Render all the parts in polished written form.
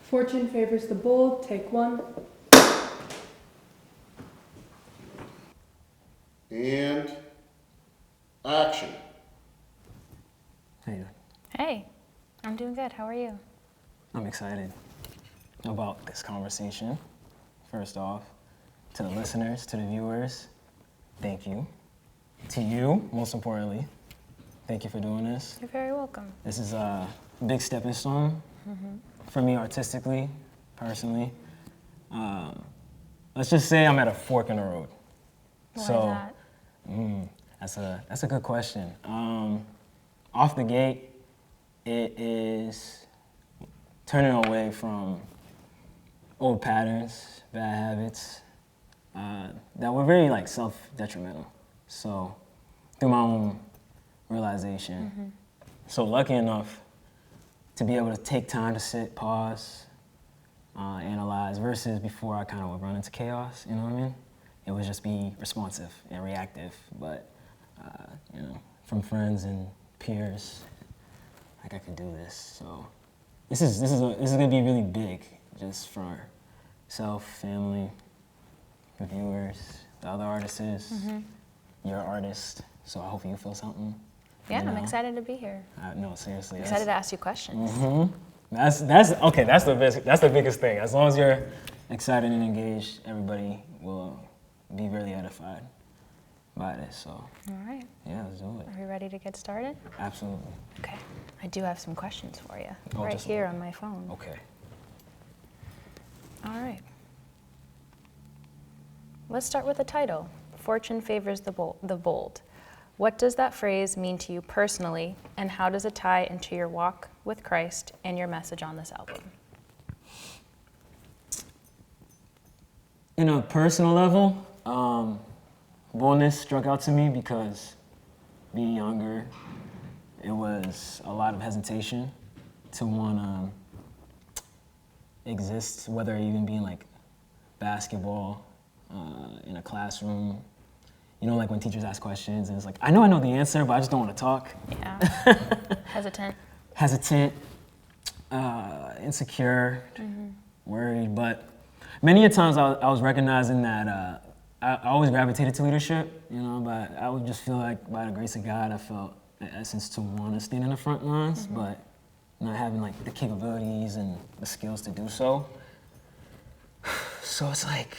Fortune favors the bold. Take one. And action. Hey, Hey, I'm doing good. How are you? I'm excited about this conversation. First off, to the listeners, to the viewers, thank you. To you, most importantly, thank you for doing this. You're very welcome. This is a big stepping stone for me artistically, personally. Let's just say I'm at a fork in the road. Why that? That's a good question. Off the gate, it is turning away from old patterns, bad habits that were very like self-detrimental. So through my own realization. So lucky enough to be able to take time to sit, pause, analyze, versus before I kind of would run into chaos, you know what I mean? It would just be responsive and reactive, but you know, from friends and peers, like I could do this. So this is gonna be really big, just for self, family, the viewers, the other artists, your artist. So I hope you feel something. Yeah, you I'm know? excited to be here. No, seriously. I'm excited to ask you questions. That's okay. That's the biggest thing. As long as you're excited and engaged, everybody will be really edified by this. So All right. yeah, let's do it. Are you ready to get started? Absolutely. Okay. I do have some questions for you Oh, right just- here on my phone. Okay. All right. Let's start with the title. Fortune favors the bold. What does that phrase mean to you personally, and how does it tie into your walk with Christ and your message on this album? In a personal level, boldness struck out to me because being younger, it was a lot of hesitation to want to exist, whether even being like basketball, in a classroom. You know, like when teachers ask questions and it's like, I know the answer, but I just don't want to talk. Yeah. Hesitant. Insecure, worried, but many a times I was recognizing that I always gravitated to leadership, you know, but I would just feel like by the grace of God, I felt the essence to want to stand in the front lines, but not having like the capabilities and the skills to do so. So it's like,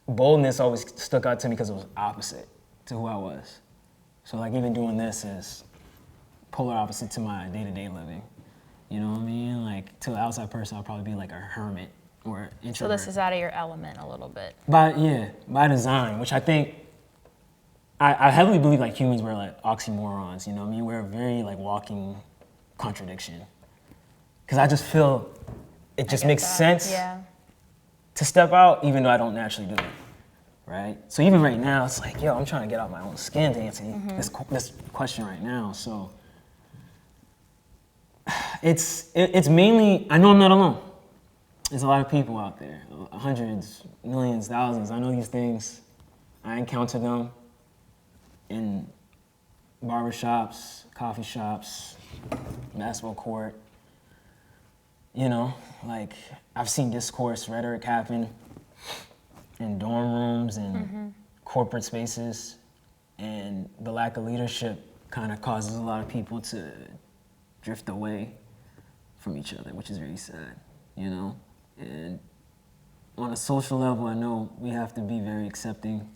boldness always stuck out to me because it was opposite to who I was. So like even doing this is polar opposite to my day-to-day living. You know what I mean? Like to the outside person, I'll probably be like a hermit or introvert. So this is out of your element a little bit. By design, which I think, I heavily believe like humans were like oxymorons, you know what I mean? We're a very like walking contradiction. Because I just feel it just makes sense to step out even though I don't naturally do it, right? So even right now, it's like, yo, I'm trying to get out my own skin to answer this question right now. So it's mainly, I know I'm not alone. There's a lot of people out there, hundreds, millions, thousands. I know these things. I encounter them in barbershops, coffee shops, basketball court. You know, like I've seen discourse, rhetoric happen in dorm rooms and corporate spaces, and the lack of leadership kind of causes a lot of people to drift away from each other, which is very sad, you know? And on a social level, I know we have to be very accepting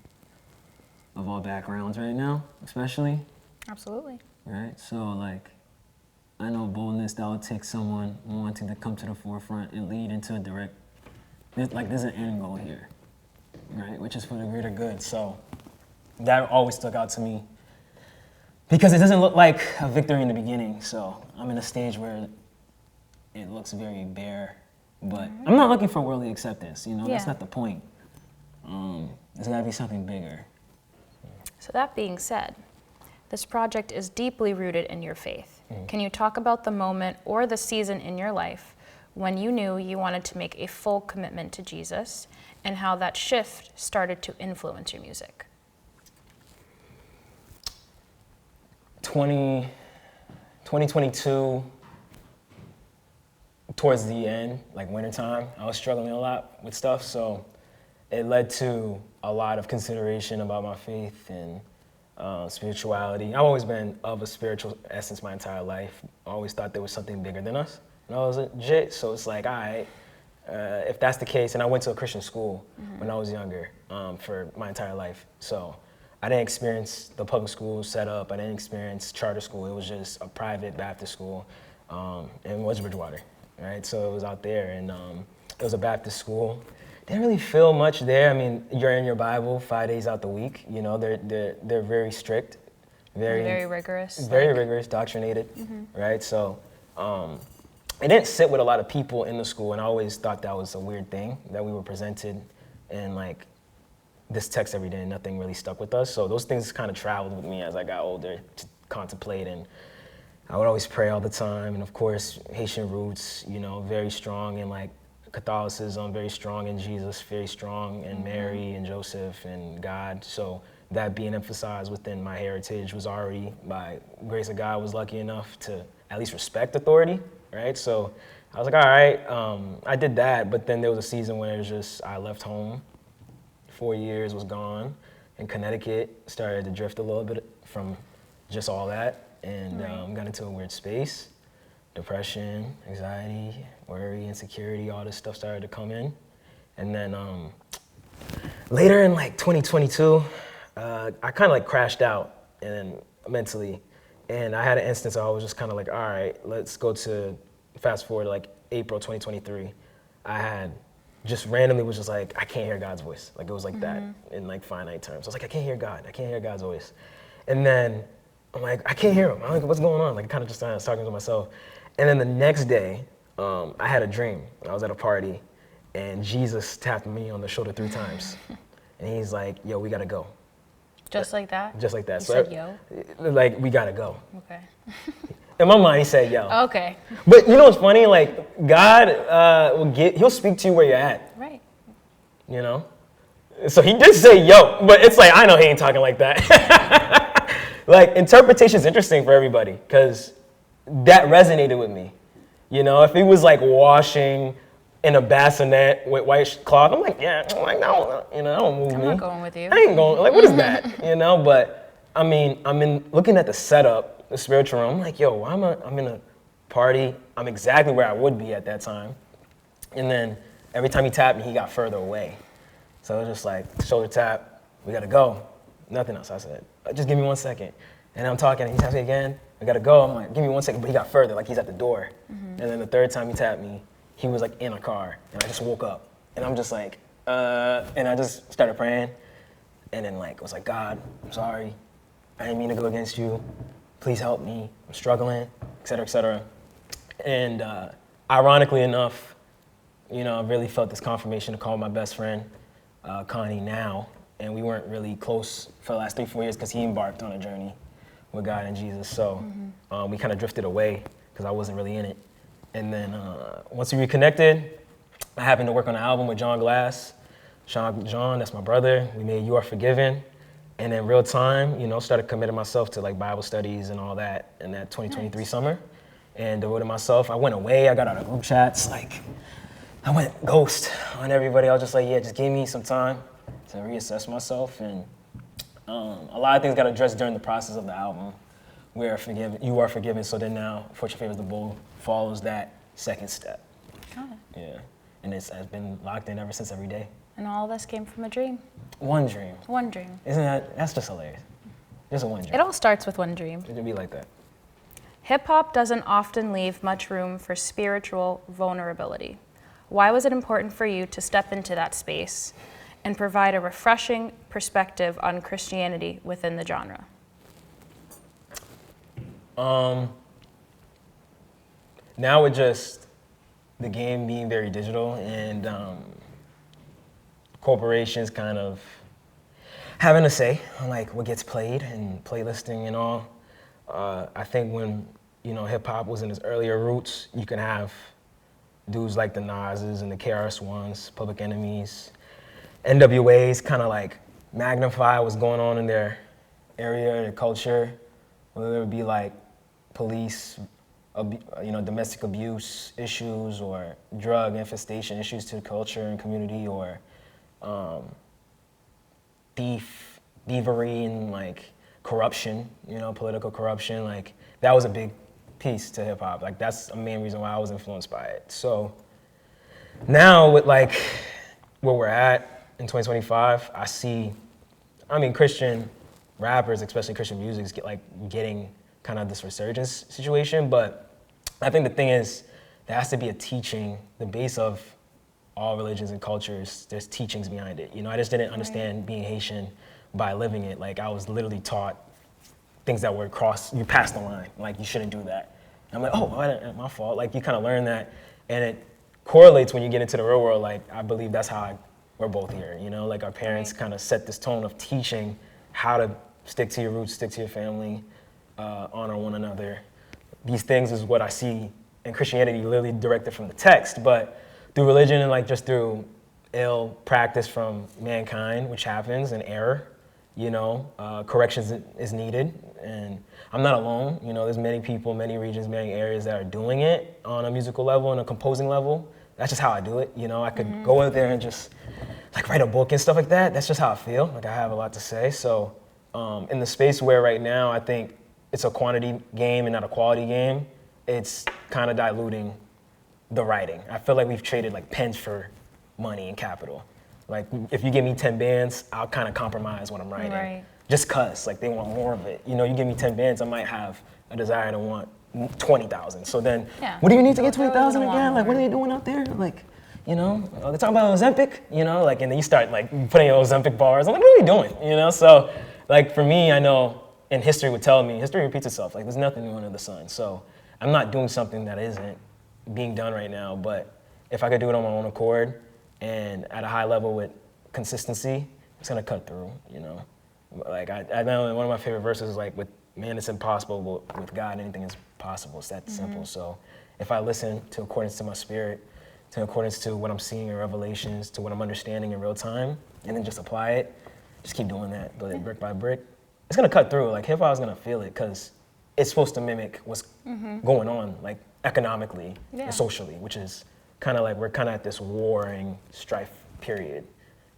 of all backgrounds right now, especially. Absolutely. Right? So like, I know boldness that will take someone wanting to come to the forefront and lead into a direct, there's an end goal here, right? Which is for the greater good. So that always stuck out to me because it doesn't look like a victory in the beginning. So I'm in a stage where it looks very bare, but I'm not looking for worldly acceptance, you know? That's not the point. There's gotta be something bigger. So that being said, this project is deeply rooted in your faith. Can you talk about the moment or the season in your life when you knew you wanted to make a full commitment to Jesus and how that shift started to influence your music? 2022 towards the end, like wintertime, I was struggling a lot with stuff. So it led to a lot of consideration about my faith and spirituality. I've always been of a spiritual essence my entire life. I always thought there was something bigger than us. And I was legit, so it's like, all right, if that's the case, and I went to a Christian school when I was younger for my entire life. So I didn't experience the public school setup. I didn't experience charter school. It was just a private Baptist school in West Bridgewater, right? So it was out there, and it was a Baptist school. Didn't really feel much there. I mean, you're in your Bible 5 days out the week. You know, they're very strict, Very rigorous. very rigorous, doctrinated, right? So it didn't sit with a lot of people in the school, and I always thought that was a weird thing that we were presented in like this text every day, and nothing really stuck with us. So those things kind of traveled with me as I got older to contemplate, and I would always pray all the time. And of course, Haitian roots, you know, very strong in like Catholicism, very strong in Jesus, very strong in Mary and Joseph and God. So that being emphasized within my heritage was already, by grace of God, was lucky enough to at least respect authority, right? So I was like, all right, I did that, but then there was a season where it was just, I left home, 4 years was gone, and Connecticut started to drift a little bit from just all that, and got into a weird space. Depression, anxiety, worry, insecurity, all this stuff started to come in. And then later in like 2022, I kind of like crashed out and mentally. And I had an instance where I was just kind of like, all right, let's go to fast forward to like April 2023. I had just randomly was just like, I can't hear God's voice. Like it was like that in like finite terms. I was like, I can't hear God. I can't hear God's voice. And then I'm like, I can't hear him. I'm like, what's going on? Like kind of just talking to myself. And then the next day, I had a dream. I was at a party, and Jesus tapped me on the shoulder 3 times. And he's like, yo, we gotta go. Just like that? Just like that. He So said yo? like, we gotta go. Okay. In my mind, he said yo. Okay. But you know what's funny? Like, God he'll speak to you where you're at, Right. you know? So he did say yo, but it's like, I know he ain't talking like that. Like, interpretation is interesting for everybody, because that resonated with me. You know, if he was like washing in a bassinet with white cloth, I'm like, yeah, I'm like, no, you know, that don't move me. I'm not going with you. I ain't going, like, what is that? You know, but I mean, looking at the setup, the spiritual realm, I'm like, yo, I'm in a party. I'm exactly where I would be at that time. And then every time he tapped me, he got further away. So it was just like, shoulder tap, we gotta go. Nothing else. I said, just give me 1 second. And I'm talking, and he taps me again. I gotta go. I'm like, give me 1 second, but he got further, like he's at the door. And then the third time he tapped me, he was like in a car, and I just woke up. And I'm just like, and I just started praying. And then like, I was like, God, I'm sorry. I didn't mean to go against you. Please help me. I'm struggling, et cetera, et cetera. And ironically enough, you know, I really felt this confirmation to call my best friend, Connie, now. And we weren't really close for the last 3-4 years because he embarked on a journey with God and Jesus. So we kind of drifted away because I wasn't really in it. And then once we reconnected, I happened to work on an album with John Glass. John, that's my brother. We made You Are Forgiven. And in real time, you know, started committing myself to like Bible studies and all that in that 2023 summer. And devoted myself. I went away. I got out of group chats. Like, I went ghost on everybody. I was just like, yeah, just give me some time to reassess myself. And a lot of things got addressed during the process of the album. We are forgiven, you are forgiven, so then now, Fortune Favors the Bold follows that second step. Got it. Yeah, and it has been locked in ever since every day. And all this came from a dream. One dream. One dream. That's just hilarious. Just a one dream. It all starts with one dream. It should be like that. Hip-hop doesn't often leave much room for spiritual vulnerability. Why was it important for you to step into that space and provide a refreshing perspective on Christianity within the genre? Now with just the game being very digital and corporations kind of having a say on like what gets played and playlisting and all, I think when, you know, hip hop was in its earlier roots, you can have dudes like the Nas's and the KRS-Ones, Public Enemies, NWAs kind of like magnify what's going on in their area, their culture, whether it would be like police domestic abuse issues or drug infestation issues to the culture and community, or thievery and like corruption, political corruption. Like that was a big piece to hip hop. Like that's a main reason why I was influenced by it. So now with like where we're at in 2025, I see, Christian rappers, especially Christian music, is getting kind of this resurgence situation. But I think the thing is, there has to be a teaching. The base of all religions and cultures, there's teachings behind it. I just didn't understand being Haitian by living it. Like I was literally taught things that were you passed the line. Like you shouldn't do that. And I'm like, oh, my fault. Like you kind of learn that, and it correlates when you get into the real world. Like I believe that's how we're both here. Like our parents kind of set this tone of teaching how to stick to your roots, stick to your family, honor one another. These things is what I see in Christianity, literally directed from the text, but through religion and like just through ill practice from mankind, which happens, and error, corrections is needed. And I'm not alone. There's many people, many regions, many areas that are doing it on a musical level and a composing level. That's just how I do it. I could go out there and just like write a book and stuff like that. That's just how I feel. Like I have a lot to say. So in the space where right now I think it's a quantity game and not a quality game, it's kind of diluting the writing. I feel like we've traded like pens for money and capital. Like if you give me 10 bands, I'll kind of compromise what I'm writing. Right. Just cause like they want more of it. You give me 10 bands, I might have a desire to want 20,000. So then, what do you need to get 20,000 again? Like what are they doing out there? Like, they're talking about Ozempic, like, and then you start like putting your Ozempic bars. I'm like, what are we doing? So like for me, I know, and history would tell me, history repeats itself. Like there's nothing new under the sun. So I'm not doing something that isn't being done right now. But if I could do it on my own accord and at a high level with consistency, it's gonna cut through. Like I know one of my favorite verses is like, with man it's impossible, but with God anything is possible. It's that simple. So if I listen to accordance to my spirit, to accordance to what I'm seeing in Revelations, to what I'm understanding in real time, and then just apply it, just keep doing that, build it brick by brick, it's gonna cut through. Like hip hop is gonna feel it because it's supposed to mimic what's going on, like economically and socially, which is kind of like we're kind of at this warring strife period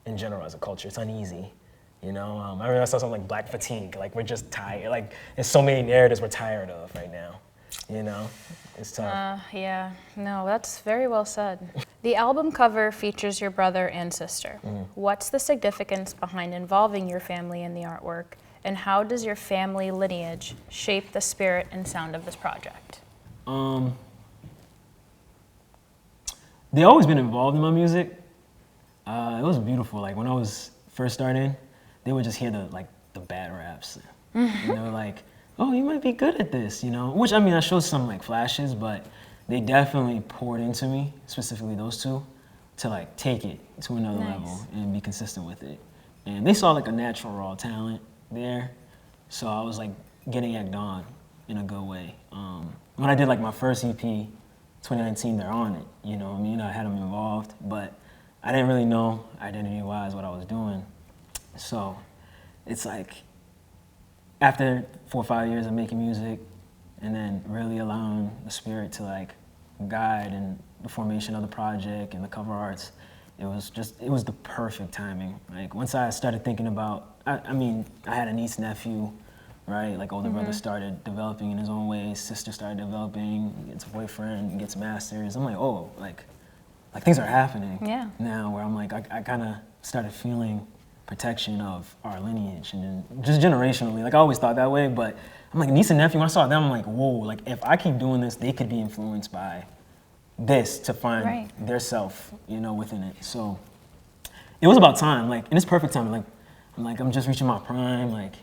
in general as a culture. It's uneasy. I remember I saw something like black fatigue. Like we're just tired. Like there's so many narratives we're tired of right now. It's tough. Yeah, no, that's very well said. The album cover features your brother and sister. What's the significance behind involving your family in the artwork, and how does your family lineage shape the spirit and sound of this project? They always been involved in my music. It was beautiful. Like when I was first starting, they would just hear the bad raps. Like, oh, you might be good at this, Which I showed some like flashes, but they definitely poured into me, specifically those two, to like take it to another level and be consistent with it. And they saw like a natural raw talent there, so I was like getting egged on in a good way. When I did like my first EP, 2019, they're on it. I had them involved, but I didn't really know identity-wise what I was doing. So it's like after 4 or 5 years of making music, and then really allowing the spirit to like guide in the formation of the project and the cover arts, it was the perfect timing. Like once I started thinking about, I had a niece, nephew, right? Like older brother started developing in his own way, sister started developing, gets a boyfriend, gets masters. I'm like, oh, like things are happening now where I'm like, I kind of started feeling protection of our lineage, and then just generationally. Like I always thought that way, but I'm like, niece and nephew, when I saw them, I'm like, whoa, like if I keep doing this, they could be influenced by this to find their self, within it. So it was about time, like, and it's perfect timing. Like I'm just reaching my prime, like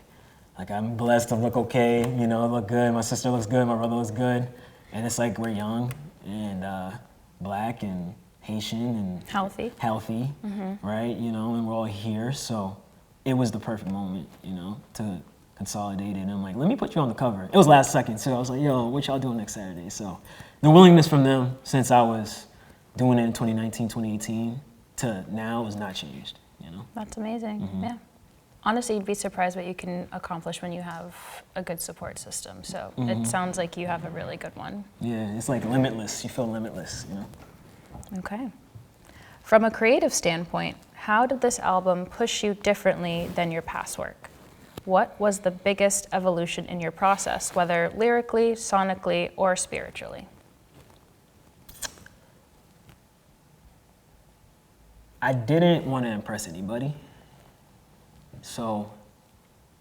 I'm blessed to look okay, look good. My sister looks good, my brother looks good, and it's like we're young and black and Haitian and healthy, right? And we're all here, so it was the perfect moment, to consolidate it. And I'm like, let me put you on the cover. It was last second, so I was like, yo, what y'all doing next Saturday? So the willingness from them, since I was doing it in 2019, 2018 to now, has not changed. That's amazing. Yeah. Honestly, you'd be surprised what you can accomplish when you have a good support system. So it sounds like you have a really good one. Yeah, it's like limitless. You feel limitless, you know? Okay. From a creative standpoint, how did this album push you differently than your past work? What was the biggest evolution in your process, whether lyrically, sonically, or spiritually? I didn't want to impress anybody. So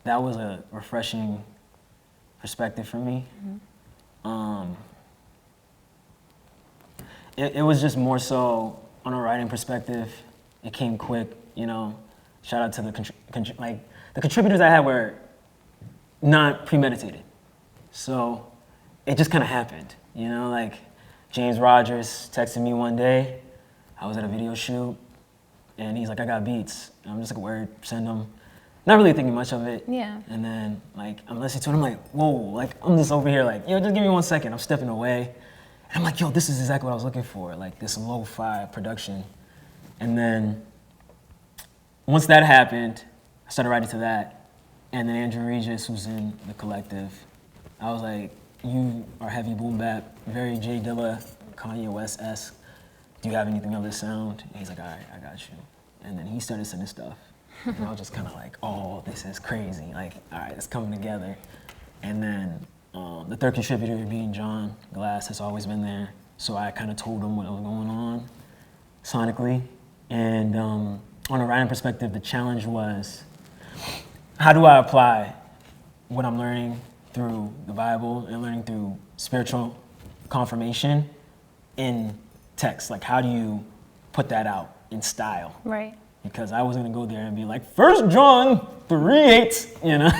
that was a refreshing perspective for me. It was just more so on a writing perspective. It came quick, you know. Shout out to the the contributors I had were not premeditated. So it just kind of happened, you know. Like James Rogers texted me one day. I was at a video shoot, and he's like, "I got beats." And I'm just like, "Word, send them." Not really thinking much of it. Yeah. And then like I'm listening to it, I'm like, whoa, like I'm just over here like, yo, just give me 1 second. I'm stepping away. And I'm like, yo, this is exactly what I was looking for, like this lo-fi production. And then once that happened, I started writing to that. And then Andrew Regis, who's in the collective, I was like, you are heavy boom bap, very J Dilla, Kanye West-esque. Do you have anything of this sound? And he's like, all right, I got you. And then he started sending stuff. And I was just kind of like, oh, this is crazy. Like, all right, it's coming together. And then the third contributor being John Glass has always been there. So I kind of told him what was going on sonically. And on a writing perspective, the challenge was, how do I apply what I'm learning through the Bible and learning through spiritual confirmation in text? Like, how do you put that out in style? Right. Because I wasn't gonna go there and be like, 1 John 3:8, you know?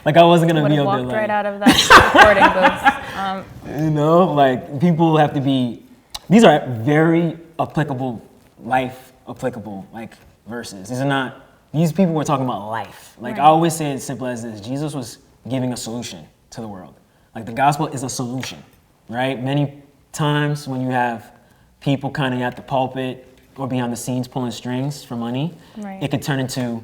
Like I wasn't gonna Would be have able to walked like, right out of that recording booth. you know, like people have to be, these are very applicable, life applicable, like verses. These are not, these people were talking about life. Like Right. I always say it as simple as this, Jesus was giving a solution to the world. Like the gospel is a solution, right? Many times when you have people kind of at the pulpit or behind the scenes pulling strings for money, Right. it could turn into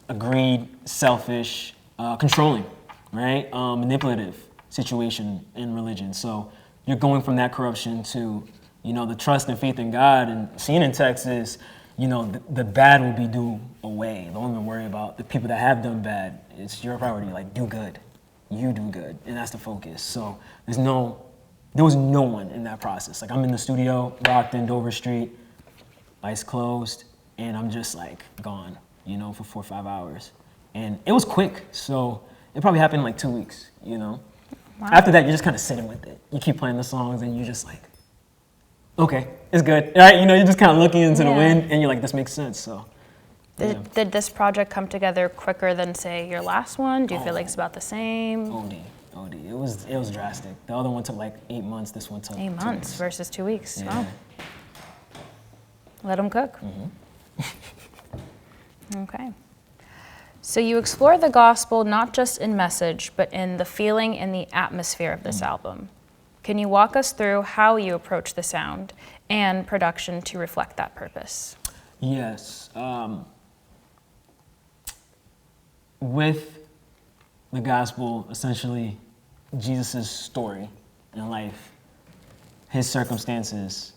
a greed, selfish, controlling, right? Manipulative situation in religion. So you're going from that corruption to, you know, the trust and faith in God, and seeing in text is, you know, the bad will be due away. Don't even worry about the people that have done bad. It's your priority, like do good. You do good, and that's the focus. So there was no one in that process. Like I'm in the studio, locked in Dover Street, lights closed, and I'm just like gone, you know, for 4 or 5 hours. And it was quick, so it probably happened in like 2 weeks, you know? Wow. After that, you're just kind of sitting with it. You keep playing the songs and you're just like, okay, it's good. All right, you know, you're just kind of looking into the Yeah. wind and you're like, this makes sense, so. Yeah. Did this project come together quicker than, say, your last one? Do you feel like it's about the same? OD. It was drastic. The other one took like 8 months, this one took 8 2 months weeks. versus 2 weeks. Yeah. Wow. Let them cook. Mm-hmm. Okay. So you explore the gospel not just in message, but in the feeling and the atmosphere of this album. Can you walk us through how you approach the sound and production to reflect that purpose? Yes. With the gospel, essentially, Jesus' story in life, his circumstances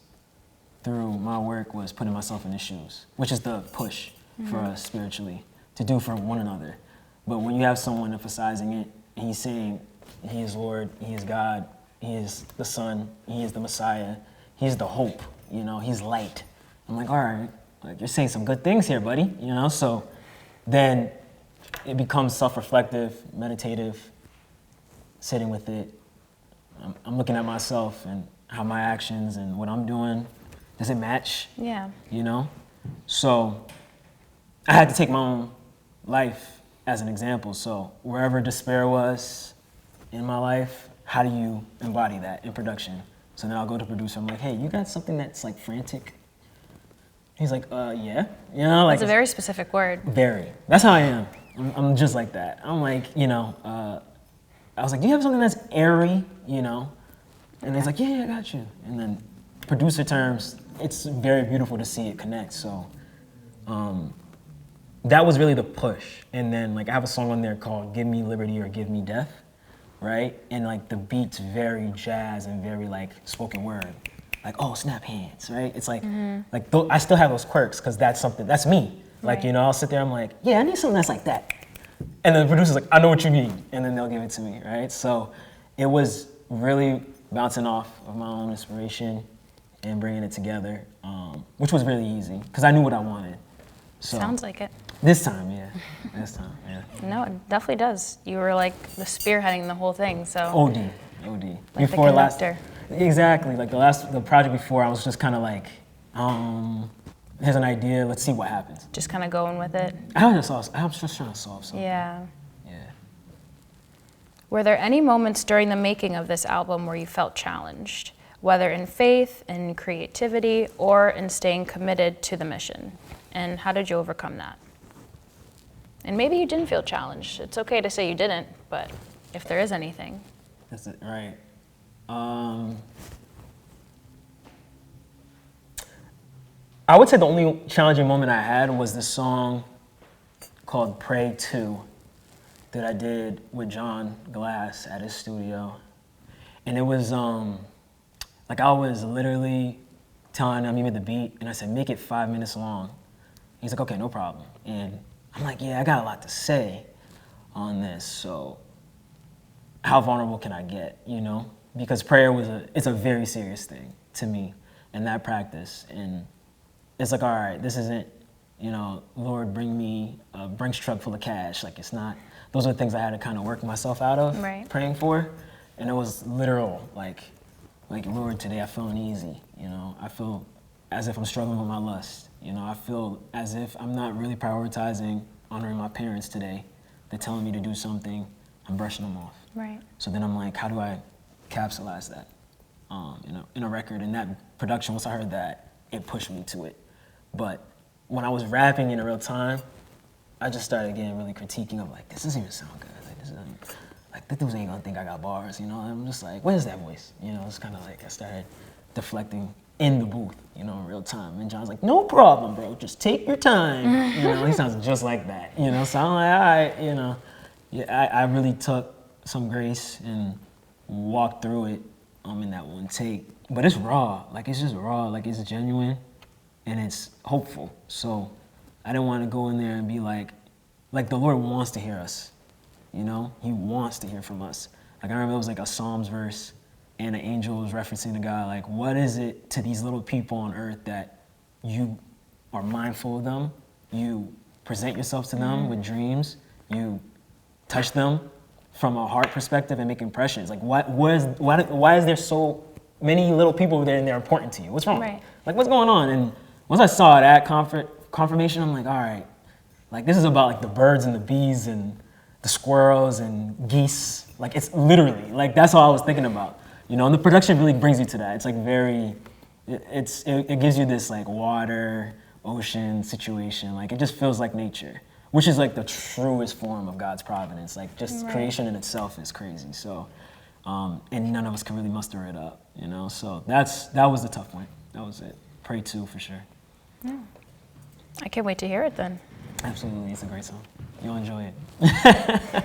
through my work was putting myself in his shoes, which is the push for us spiritually to do for one another. But when you have someone emphasizing it, and he's saying he is Lord, he is God, he is the Son, he is the Messiah, he is the hope, you know, he's light. I'm like, all right, like you're saying some good things here, buddy, you know? So then it becomes self-reflective, meditative, sitting with it. I'm looking at myself and how my actions and what I'm doing, does it match? Yeah. You know? So I had to take my own life as an example. So wherever despair was in my life, how do you embody that in production? So then I'll go to producer, I'm like, hey, you got something that's like frantic? He's like, yeah. You know, like It's a very specific word. very. That's how I am. I'm just like that. I'm like, you know, I was like, do you have something that's airy, you know? And he's like, yeah, I got you. And then producer terms, it's very beautiful to see it connect. So that was really the push. And then like I have a song on there called Give Me Liberty or Give Me Death, right? And like the beat's very jazz and very like spoken word. Like, oh, snap hands, right? It's like, I still have those quirks because that's me. Like, Right. you know, I'll sit there, I'm like, yeah, I need something that's like that. And then the producer's like, I know what you need. And then they'll give it to me, right? So it was really bouncing off of my own inspiration and bringing it together, which was really easy because I knew what I wanted. So Sounds like it. this time, yeah. This time, yeah. No, it definitely does. You were like the spearheading the whole thing, so. OD. Like the conductor. Exactly. Like the project before, I was just kind of like, here's an idea, let's see what happens. Just kind of going with it. I was just trying to solve something. Yeah. Yeah. Were there any moments during the making of this album where you felt challenged, whether in faith, in creativity, or in staying committed to the mission? And how did you overcome that? And maybe you didn't feel challenged. It's okay to say you didn't, but if there is anything. That's it, right. I would say the only challenging moment I had was the song called Pray 2 that I did with John Glass at his studio. And it was, like I was literally telling him, he made the beat, and I said, make it 5 minutes long. He's like, okay, no problem. And I'm like, yeah, I got a lot to say on this, so how vulnerable can I get, you know? Because prayer it's a very serious thing to me in that practice. And it's like, all right, this isn't, you know, Lord, bring me a Brinks truck full of cash. Like, it's not, those are the things I had to kind of work myself out of praying for. And it was literal, like, Lord, today I feel uneasy, you know? I feel as if I'm struggling with my lust, you know? I feel as if I'm not really prioritizing honoring my parents today. They're telling me to do something, I'm brushing them off. Right. So then I'm like, how do I capsulize that in a record? And that production, once I heard that, it pushed me to it. But when I was rapping in real time, I just started getting really critiquing of like, this doesn't even sound good. Like, this isn't, like, the dudes ain't gonna think I got bars, you know? And I'm just like, where's that voice? You know, it's kind of like I started deflecting in the booth, you know, in real time. And John's like, no problem, bro, just take your time. You know, he sounds just like that, you know? So I'm like, all right, you know. Yeah, I really took some grace and walked through it in that one take. But it's raw, like it's just raw, like it's genuine and it's hopeful. So I didn't want to go in there and be like the Lord wants to hear us, you know? He wants to hear from us. Like I remember it was like a Psalms verse and an angel was referencing to God, like, what is it to these little people on earth that you are mindful of them, you present yourself to them with dreams, you touch them from a heart perspective and make impressions. Like, why is there so many little people there and they're important to you? What's wrong? Right. Like, what's going on? And once I saw that confirmation, I'm like, all right, like this is about like the birds and the bees and the squirrels and geese. Like, it's literally, like that's all I was thinking about. You know, and the production really brings you to that. It's like it gives you this like water, ocean situation. Like, it just feels like nature, which is like the truest form of God's providence. Like, just creation in itself is crazy. So, and none of us can really muster it up, you know? So that was the tough point. That was it. Pray 2 for sure. Yeah. I can't wait to hear it then. Absolutely, it's a great song. You'll enjoy it.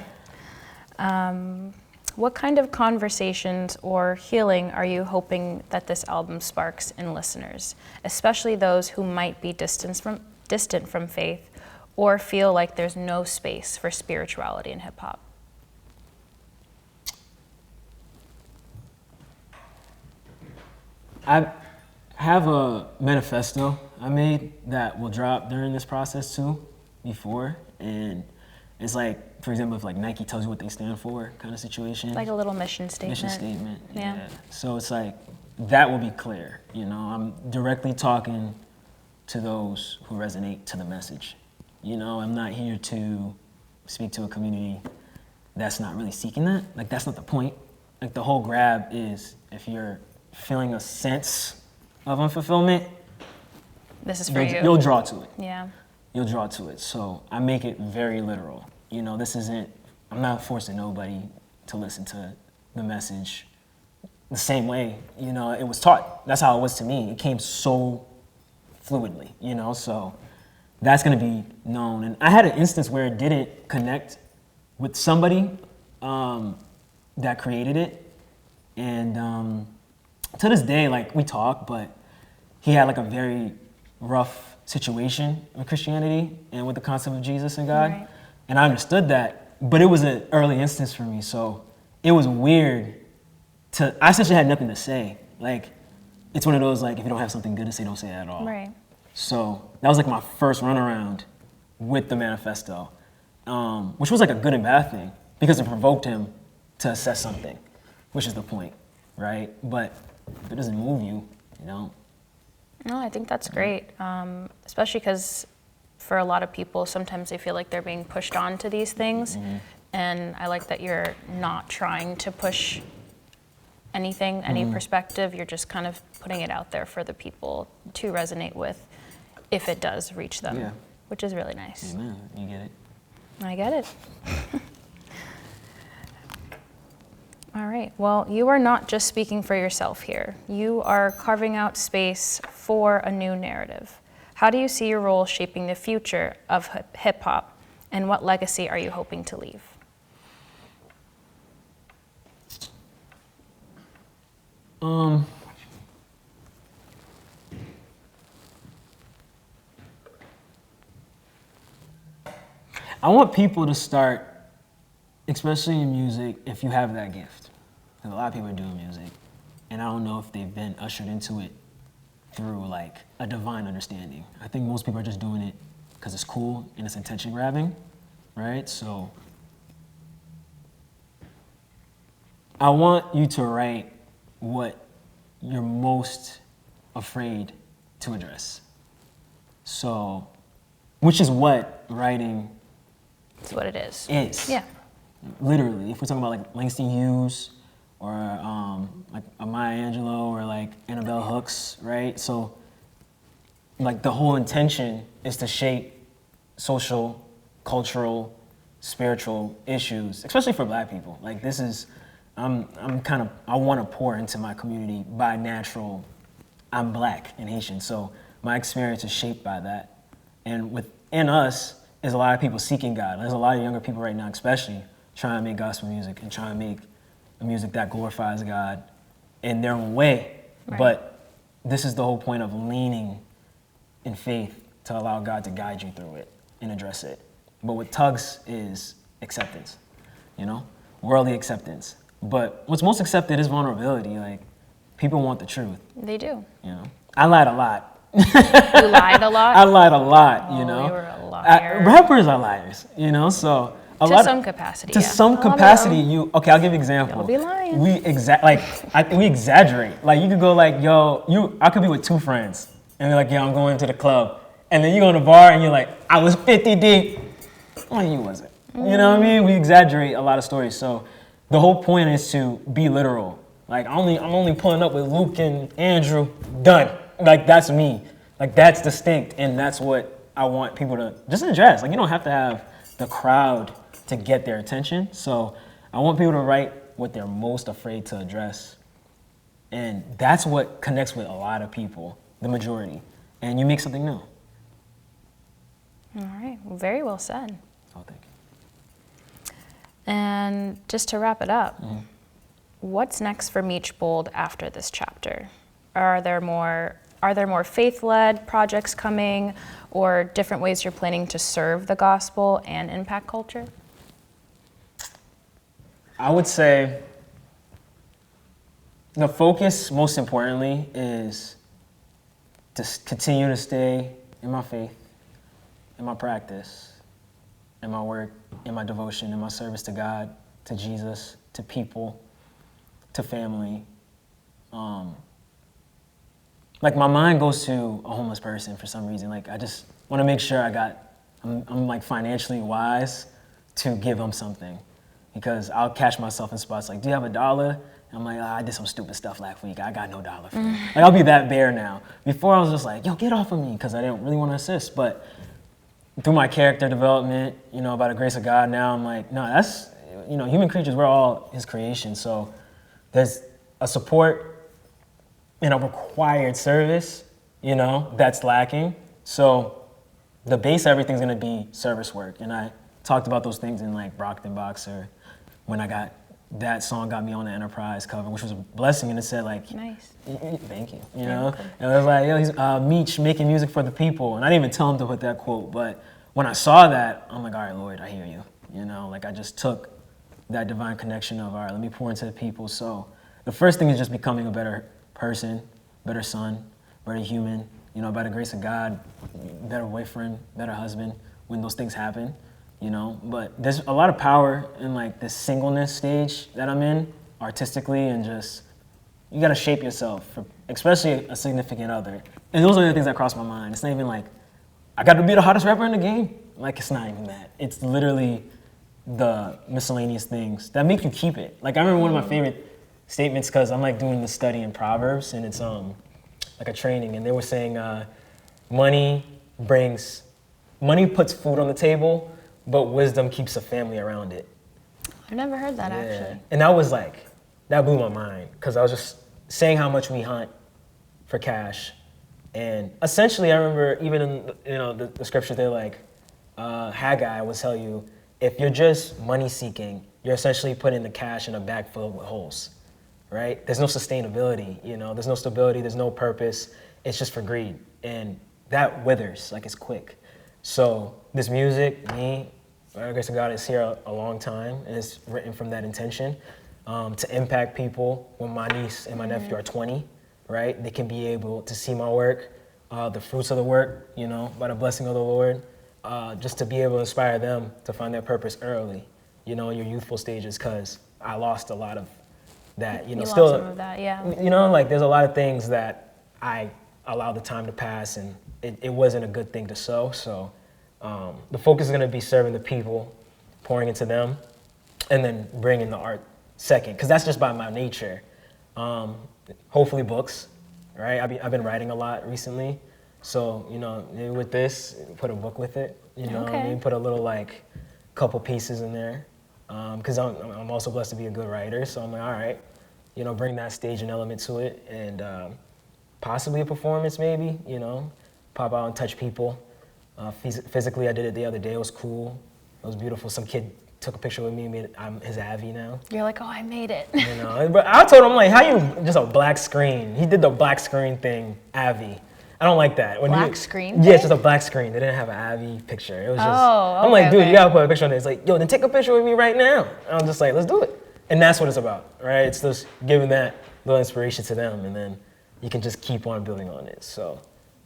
What kind of conversations or healing are you hoping that this album sparks in listeners, especially those who might be distant from faith or feel like there's no space for spirituality in hip hop? I have a manifesto I made that will drop during this process too, before, and it's like, for example, if like Nike tells you what they stand for, kind of situation. Like a little mission statement. Mission statement, Yeah. yeah. So it's like, that will be clear, you know? I'm directly talking to those who resonate to the message. You know, I'm not here to speak to a community that's not really seeking that. Like, that's not the point. Like, the whole grab is if you're feeling a sense of unfulfillment, This is for you. you'll draw to it. Yeah. You'll draw to it. So I make it very literal. You know, I'm not forcing nobody to listen to the message the same way, you know, it was taught. That's how it was to me. It came so fluidly, you know, so that's going to be known. And I had an instance where it didn't connect with somebody that created it. And to this day, like, we talk, but he had like a very rough situation with Christianity and with the concept of Jesus and God. Right. And I understood that, but it was an early instance for me. So it was weird I essentially had nothing to say. Like, it's one of those, like, if you don't have something good to say, don't say it at all. Right. So that was like my first runaround with the manifesto, which was like a good and bad thing because it provoked him to assess something, which is the point, right? But if it doesn't move you, you know. No, I think that's great, especially because for a lot of people, sometimes they feel like they're being pushed on to these things. Mm-hmm. And I like that you're not trying to push anything, any perspective. You're just kind of putting it out there for the people to resonate with if it does reach them, Yeah. which is really nice. Amen. You get it. I get it. All right. Well, you are not just speaking for yourself here. You are carving out space for a new narrative. How do you see your role shaping the future of hip hop, and what legacy are you hoping to leave? I want people to start, especially in music, if you have that gift. Because a lot of people are doing music, and I don't know if they've been ushered into it through like a divine understanding. I think most people are just doing it because it's cool and it's attention grabbing, right? So I want you to write what you're most afraid to address. So, which is what writing That's what it is. is. Yeah. Literally, if we're talking about like Langston Hughes or like a Maya Angelou or like Annabelle Hooks, right? So like the whole intention is to shape social, cultural, spiritual issues, especially for Black people. Like this is, I want to pour into my community by natural. I'm Black and Haitian, so my experience is shaped by that. And within us is a lot of people seeking God. There's a lot of younger people right now, especially, trying to make gospel music and trying to make a music that glorifies God in their own way. Right. But this is the whole point of leaning in faith to allow God to guide you through it and address it. But what tugs is acceptance, you know, worldly acceptance. But what's most accepted is vulnerability. Like, people want the truth. They do. You know, I lied a lot. You lied a lot? I lied a lot, you Oh, know. you were a liar. Rappers are liars, you know, so a To lot some capacity, To yeah. some A lot of capacity, them. okay, I'll give you an example. Don't be lying. We exaggerate. Like, you could go like, I could be with two friends, and they're like, I'm going to the club. And then you go to the bar, and you're like, I was 50 deep. Well, you wasn't. You know what I mean? We exaggerate a lot of stories. So the whole point is to be literal. Like, I'm only pulling up with Luke and Andrew, done. Like, that's me. Like, that's distinct, and that's what I want people to just address. Like, you don't have to have the crowd to get their attention. So I want people to write what they're most afraid to address. And that's what connects with a lot of people, the majority. And you make something new. All right. Well, very well said. Oh, thank you. And just to wrap it up, what's next for Meech Bold after this chapter? Are there more faith-led projects coming, or different ways you're planning to serve the gospel and impact culture? I would say the focus, most importantly, is to continue to stay in my faith, in my practice, in my work, in my devotion, in my service to God, to Jesus, to people, to family. Like, my mind goes to a homeless person for some reason. Like, I just want to make sure I'm like financially wise to give them something, because I'll catch myself in spots like, do you have $1? And I'm like, I did some stupid stuff last week. I got no dollar for you. Like, I'll be that bear now. Before I was just like, yo, get off of me, because I didn't really want to assist. But through my character development, you know, by the grace of God, now I'm like, no, that's, you know, human creatures, we're all his creation. So there's a support and a required service, you know, that's lacking. So the base of everything's gonna be service work. And I talked about those things in like Brockton Boxer when I got, that song got me on the Enterprise cover, which was a blessing. And it said like, Nice. thank you, you know? And it was like, yo, he's Meech making music for the people. And I didn't even tell him to put that quote, but when I saw that, I'm like, all right, Lord, I hear you. You know, like I just took that divine connection of, all right, let me pour into the people. So the first thing is just becoming a better person, better son, better human, you know, by the grace of God, better boyfriend, better husband when those things happen, you know. But there's a lot of power in like this singleness stage that I'm in artistically, and just, you gotta shape yourself, for, especially a significant other. And those are the things that cross my mind. It's not even like, I got to be the hottest rapper in the game. Like, it's not even that. It's literally the miscellaneous things that make you keep it. Like, I remember one of my favorite statements, because I'm like doing the study in Proverbs, and it's like a training, and they were saying money puts food on the table, but wisdom keeps a family around it. I've never heard that actually. And that was like, that blew my mind, because I was just saying how much we hunt for cash. And essentially, I remember even in the scripture, they're like, Haggai will tell you, if you're just money seeking, you're essentially putting the cash in a bag filled with holes, right? There's no sustainability, you know, there's no stability, there's no purpose. It's just for greed. And that withers, like it's quick. So this music, me, by the grace of God, is here a long time, and it's written from that intention to impact people. When my niece and my nephew are 20, right? They can be able to see my work, the fruits of the work, you know, by the blessing of the Lord, just to be able to inspire them to find their purpose early, you know, in your youthful stages, because I lost a lot of that, you know, Lost some of that, yeah. You know, like there's a lot of things that I allowed the time to pass, and it wasn't a good thing to sow. So the focus is going to be serving the people, pouring into them, and then bringing the art second, because that's just by my nature. Hopefully books, right? I've been writing a lot recently. So, you know, maybe with this, put a book with it, you know, maybe put a little like couple pieces in there. Because I'm also blessed to be a good writer. So I'm like, all right, you know, bring that stage and element to it, and possibly a performance maybe, you know, pop out and touch people. Physically, I did it the other day. It was cool. It was beautiful. Some kid took a picture with me. I'm his Avi now. You're like, oh, I made it. You know, but I told him, like, how you just a black screen? He did the black screen thing, Avi. I don't like that. Black screen? Yeah, it's just a black screen. They didn't have an Avi picture. It was just, I'm like, dude, okay. you gotta put a picture on it. It's like, yo, then take a picture with me right now. And I'm just like, let's do it. And that's what it's about, right? It's just giving that little inspiration to them, and then you can just keep on building on it. So,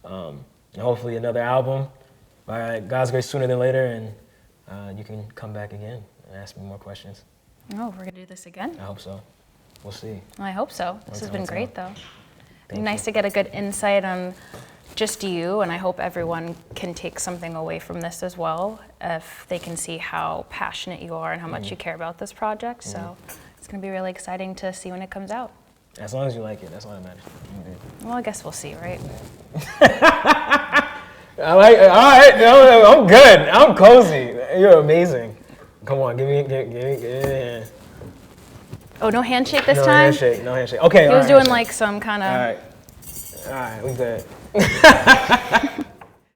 and hopefully another album by God's grace sooner than later, and you can come back again and ask me more questions. Oh, we're gonna do this again? I hope so. We'll see. I hope so. This has been great, though. Thank Nice to get a good insight on just you, and I hope everyone can take something away from this as well, if they can see how passionate you are and how much you care about this project. So it's going to be really exciting to see when it comes out. As long as you like it, that's all that matters. Well, I guess we'll see, right? I like it. All right, I'm good. I'm cozy. You're amazing. Come on, give me. Oh, no handshake this No time? handshake, no handshake. Okay, He was doing like some kind of... All right, we good.